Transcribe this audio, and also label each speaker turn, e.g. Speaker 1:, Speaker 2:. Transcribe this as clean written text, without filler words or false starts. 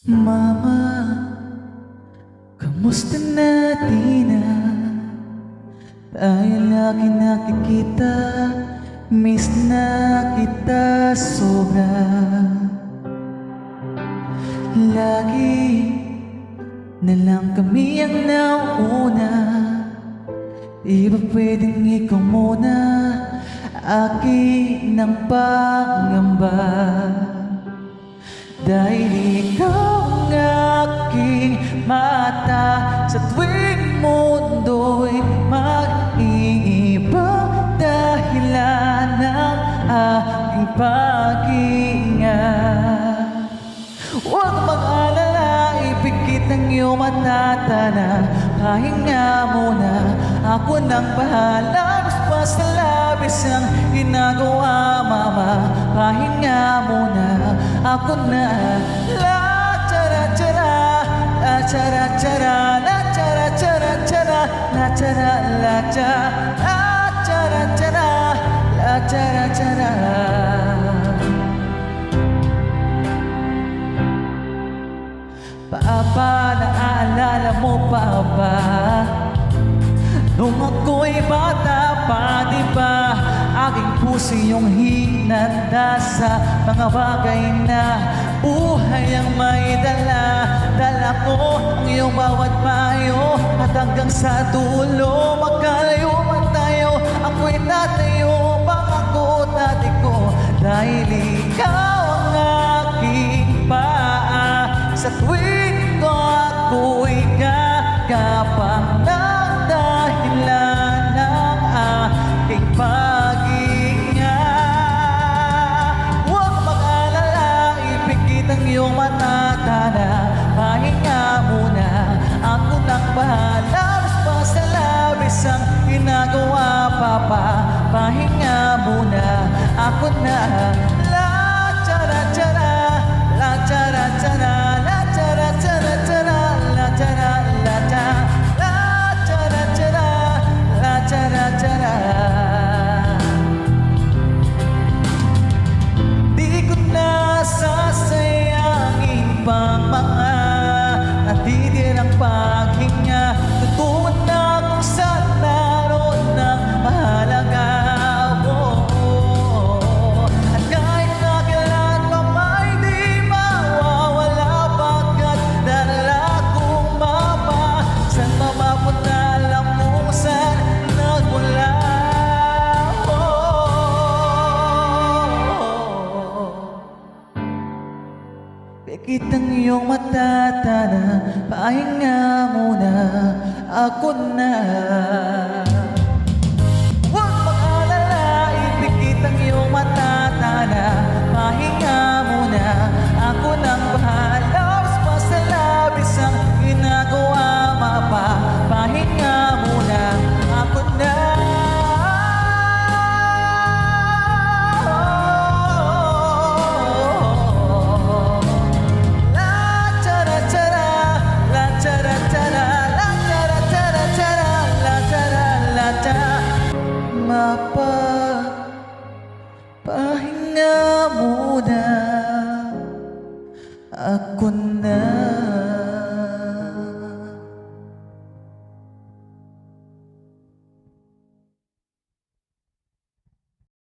Speaker 1: Mama, kamusta na di na tayo lagi nakikita? Miss na kita sobra. Lagi na lang kami ang nauna. Di ba pwedeng ikaw muna akin ang pangamba? Dahil ikaw ang aking mata sa tuwing mundo'y mag-iibang dahilan ng aking pag-iingat. Huwag mag-alala, ipikit ang iyong mata na pahinga muna. Ako nang bahala, basta labis ang ginagawa, mama. Pahinga muna, ako na. La chara chara, la chara chara, la chara chara chara, la chara la chara, la chara chara, la chara chara. Papa, naaalala mo pa ba? Nung ako'y bata pa, di ba? Aking puso yung hinanda sa mga bagay na buhay ang may dala. Dala ko ang iyong bawat payo, at hanggang sa dulo magkalayo man tayo. Ako'y tatayo, pangako dati ko, dahil ikaw ang aking paa. Sa tuwing ko ako'y gagapang ng dahilan ng aking pag-iingat. Huwag mag-alala, ipikit ang iyong mata na pahinga muna. Ako nang bahala, basta labis ang ginagawa, papa. Pahinga muna, ako na. La chara chara, la chara chara, la chara chara chara, la chara la chara, la chara chara, la chara chara. Di ko na sasayangin pang mga natitirang paghinga. Tutuwan na kung saan naroon ng mahalaga. At kahit na kailan pa may di mawawala, pagkat dala kong mapa. Saan mapapunta, alam mo saan nagmula. Pikit ang iyong mata na pahinga muna, ako na.